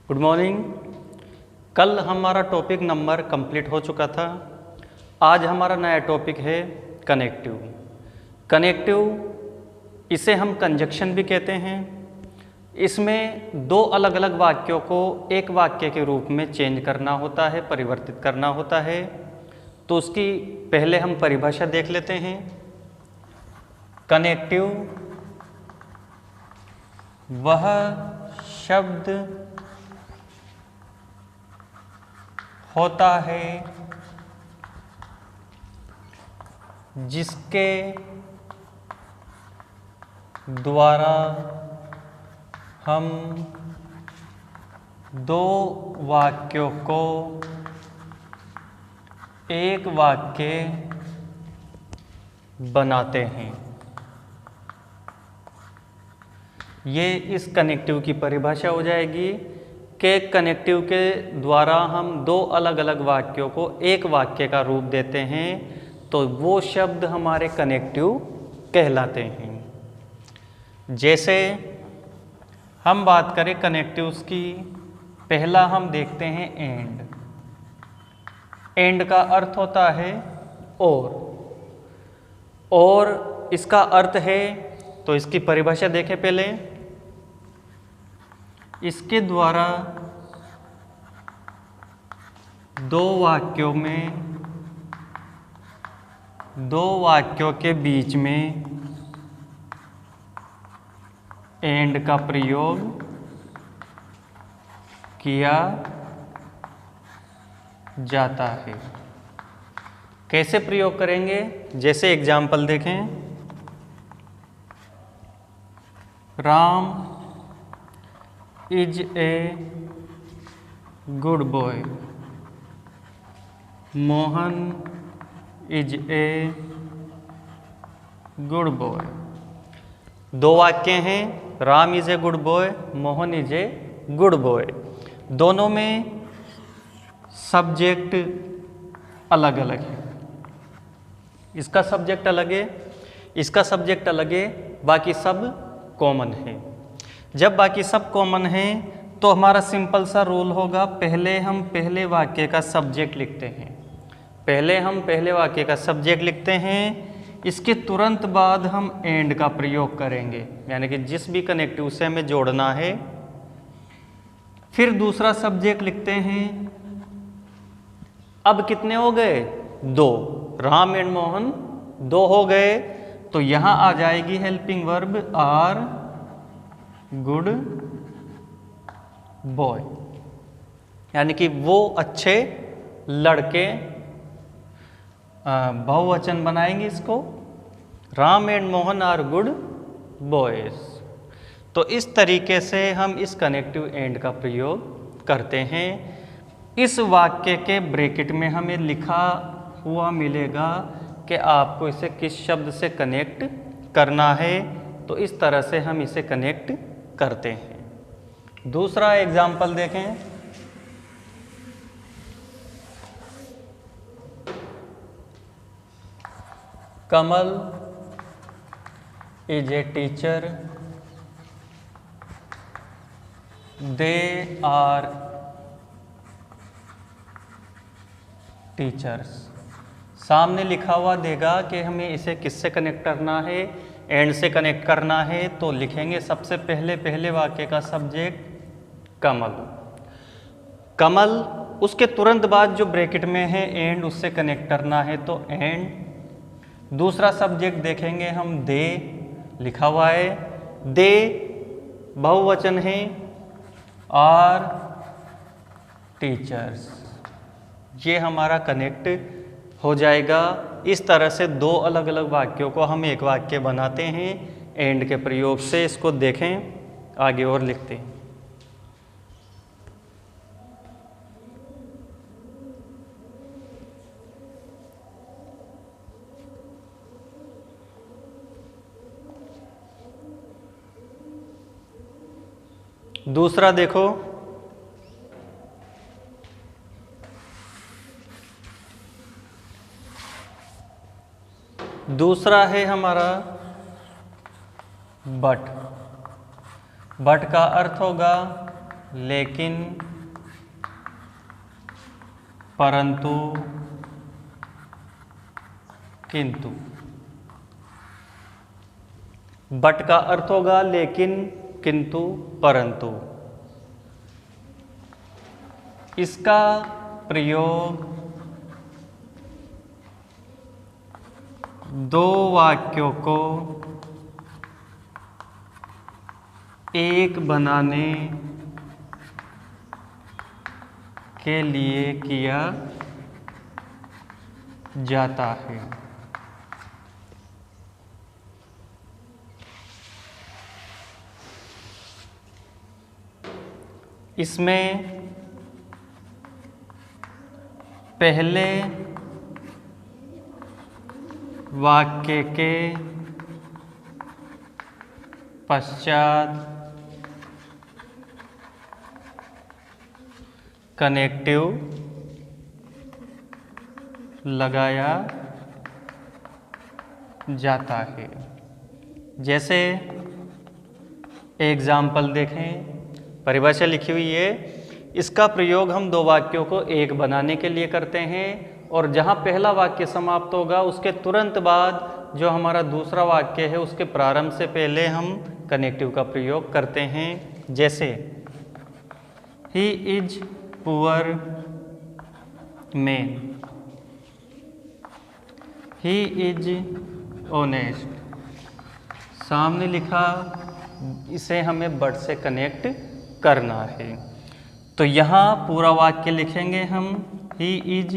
Good morning. कल हमारा topic number complete हो चुका था। आज हमारा नया टॉपिक है कनेक्टिव। कनेक्टिव इसे हम कंजक्शन भी कहते हैं। इसमें दो अलग अलग वाक्यों को एक वाक्य के रूप में चेंज करना होता है, परिवर्तित करना होता है। तो उसकी पहले हम परिभाषा देख लेते हैं। कनेक्टिव वह शब्द होता है जिसके द्वारा हम दो वाक्यों को एक वाक्य बनाते हैं। ये इस कनेक्टिव की परिभाषा हो जाएगी कि कनेक्टिव के द्वारा हम दो अलग अलग वाक्यों को एक वाक्य का रूप देते हैं, तो वो शब्द हमारे कनेक्टिव कहलाते हैं। जैसे हम बात करें कनेक्टिव्स की, पहला हम देखते हैं एंड। एंड का अर्थ होता है और इसका अर्थ है, तो इसकी परिभाषा देखें पहले। इसके द्वारा दो वाक्यों के बीच में एंड का प्रयोग किया जाता है। कैसे प्रयोग करेंगे? जैसे एग्जाम्पल देखें, Ram is a good boy, Mohan is a good boy. दो वाक्य हैं, Ram is a good boy, Mohan is a good boy. दोनों में सब्जेक्ट अलग अलग है। इसका सब्जेक्ट अलग है, इसका सब्जेक्ट अलग है, बाकी सब कॉमन है। जब बाकी सब कॉमन है तो हमारा सिंपल सा रूल होगा, पहले हम पहले वाक्य का सब्जेक्ट लिखते हैं। पहले हम पहले वाक्य का सब्जेक्ट लिखते हैं, इसके तुरंत बाद हम एंड का प्रयोग करेंगे, यानी कि जिस भी कनेक्टिव से हमें जोड़ना है। फिर दूसरा सब्जेक्ट लिखते हैं। अब कितने हो गए? दो। राम एंड मोहन दो हो गए, तो यहां आ जाएगी helping verb are good boy, यानी कि वो अच्छे लड़के। बहुवचन बनाएंगे इसको, Ram and Mohan are good boys. तो इस तरीके से हम इस कनेक्टिव एंड का प्रयोग करते हैं। इस वाक्य के ब्रैकेट में हमें लिखा हुआ मिलेगा कि आपको इसे किस शब्द से कनेक्ट करना है, तो इस तरह से हम इसे कनेक्ट करते हैं। दूसरा एग्जाम्पल देखें, Kamal is a teacher, they are teachers. सामने लिखा हुआ देगा कि हमें इसे किससे कनेक्ट करना है, एंड से कनेक्ट करना है। तो लिखेंगे सबसे पहले वाक्य का सब्जेक्ट कमल। कमल, उसके तुरंत बाद जो ब्रैकेट में है एंड, उससे कनेक्ट करना है, तो एंड। दूसरा सब्जेक्ट देखेंगे हम, दे लिखा हुआ है। दे बहुवचन है, आर टीचर्स। ये हमारा कनेक्ट हो जाएगा। इस तरह से दो अलग अलग वाक्यों को हम एक वाक्य बनाते हैं एंड के प्रयोग से। इसको देखें आगे और लिखते हैं। दूसरा देखो, दूसरा है हमारा बट। बट का अर्थ होगा लेकिन, परंतु, किंतु। बट का अर्थ होगा लेकिन, किंतु, परंतु। इसका प्रयोग दो वाक्यों को एक बनाने के लिए किया जाता है। इसमें पहले वाक्य के पश्चात कनेक्टिव लगाया जाता है। जैसे एग्जाम्पल देखें, परिभाषा लिखी हुई है, इसका प्रयोग हम दो वाक्यों को एक बनाने के लिए करते हैं और जहाँ पहला वाक्य समाप्त होगा उसके तुरंत बाद जो हमारा दूसरा वाक्य है उसके प्रारंभ से पहले हम कनेक्टिव का प्रयोग करते हैं। जैसे he is poor man, he is honest. सामने लिखा, इसे हमें बट से कनेक्ट करना है। तो यहाँ पूरा वाक्य लिखेंगे हम, he is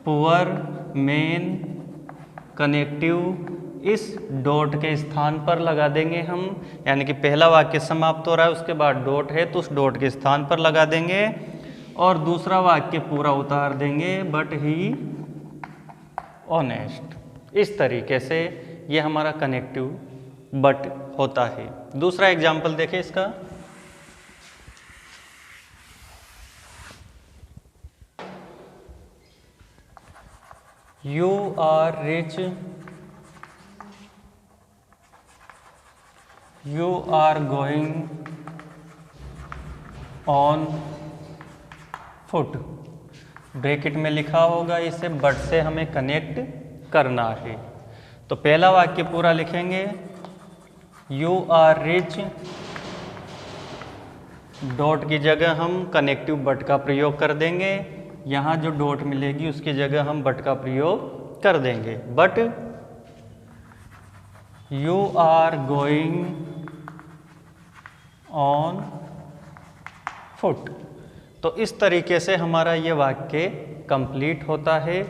poor man, connective इस डॉट के स्थान पर लगा देंगे हम, यानी कि पहला वाक्य समाप्त हो रहा है उसके बाद डॉट है तो उस डॉट के स्थान पर लगा देंगे और दूसरा वाक्य पूरा उतार देंगे, बट ही ऑनेस्ट। इस तरीके से ये हमारा कनेक्टिव बट होता है। दूसरा एग्जाम्पल देखें इसका, you are rich, you are going on foot. Bracket में लिखा होगा, इसे बट से हमें कनेक्ट करना है। तो पहला वाक्य पूरा लिखेंगे, यू आर रिच, डॉट की जगह हम कनेक्टिव बट का प्रयोग कर देंगे। यहाँ जो डॉट मिलेगी उसकी जगह हम बट का प्रयोग कर देंगे, but you are going on foot. तो इस तरीके से हमारा ये वाक्य कंप्लीट होता है।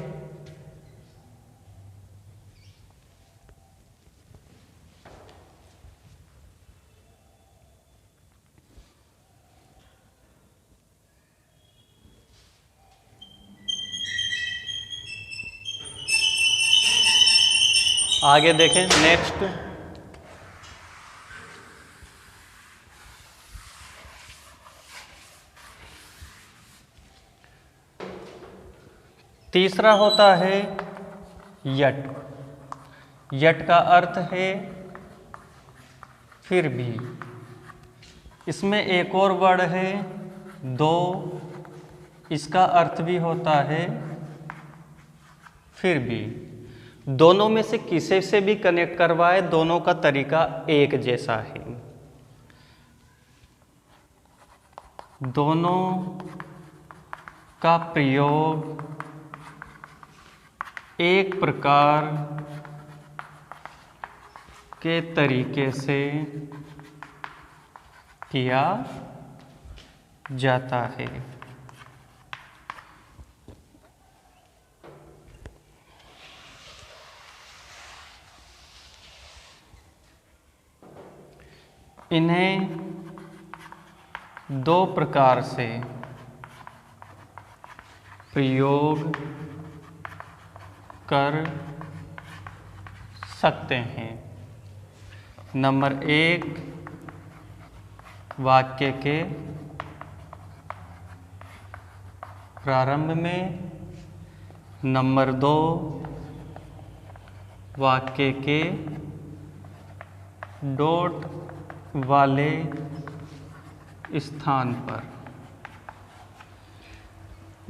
आगे देखें, नेक्स्ट तीसरा होता है यट। यट का अर्थ है फिर भी। इसमें एक और वर्ड है दो, इसका अर्थ भी होता है फिर भी। दोनों में से किसी से भी कनेक्ट करवाए, दोनों का तरीका एक जैसा है। दोनों का प्रयोग एक प्रकार के तरीके से किया जाता है। इन्हें दो प्रकार से प्रयोग कर सकते हैं। नंबर एक, वाक्य के प्रारंभ में। नंबर दो, वाक्य के डॉट वाले स्थान पर।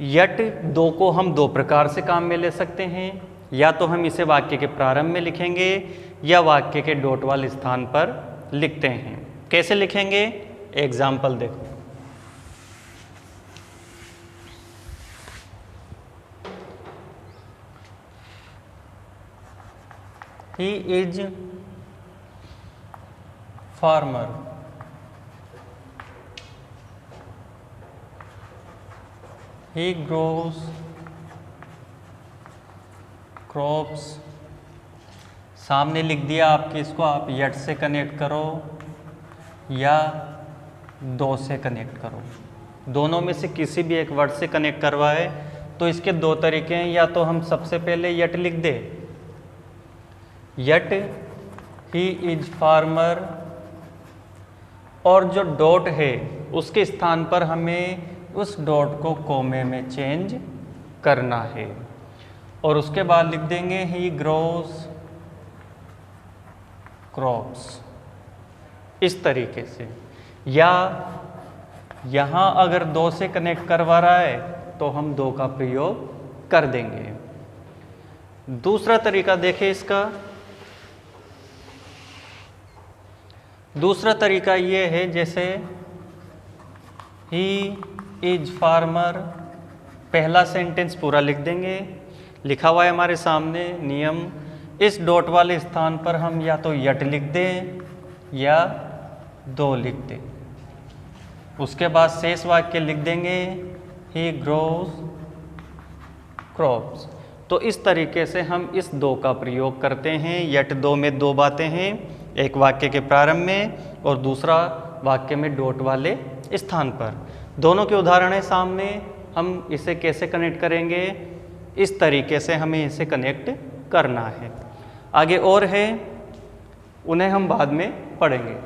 यट दो को हम दो प्रकार से काम में ले सकते हैं, या तो हम इसे वाक्य के प्रारंभ में लिखेंगे या वाक्य के डॉट वाले स्थान पर लिखते हैं। कैसे लिखेंगे? एग्जाम्पल देखो। He is farmer, he grows crops. सामने लिख दिया आपके, इसको आप यट से कनेक्ट करो या दो से कनेक्ट करो, दोनों में से किसी भी एक वर्ड से कनेक्ट करवाए तो इसके दो तरीके हैं। या तो हम सबसे पहले यट लिख दे, यट ही इज फार्मर, और जो डॉट है उसके स्थान पर हमें उस डॉट को कोमे में चेंज करना है, और उसके बाद लिख देंगे ही ग्रोस क्रॉप्स, इस तरीके से। या यहाँ अगर दो से कनेक्ट करवा रहा है तो हम दो का प्रयोग कर देंगे। दूसरा तरीका देखें इसका। दूसरा तरीका ये है, जैसे ही इज फार्मर, पहला सेंटेंस पूरा लिख देंगे, लिखा हुआ है हमारे सामने नियम, इस डॉट वाले स्थान पर हम या तो यट लिख दें या दो लिख दें। उसके बाद शेष वाक्य लिख देंगे ही ग्रोस क्रॉप्स। तो इस तरीके से हम इस दो का प्रयोग करते हैं। यट दो में दो बातें हैं, एक वाक्य के प्रारंभ में और दूसरा वाक्य में डॉट वाले स्थान पर। दोनों के उदाहरण है सामने, हम इसे कैसे कनेक्ट करेंगे, इस तरीके से हमें इसे कनेक्ट करना है। आगे और है, उन्हें हम बाद में पढ़ेंगे।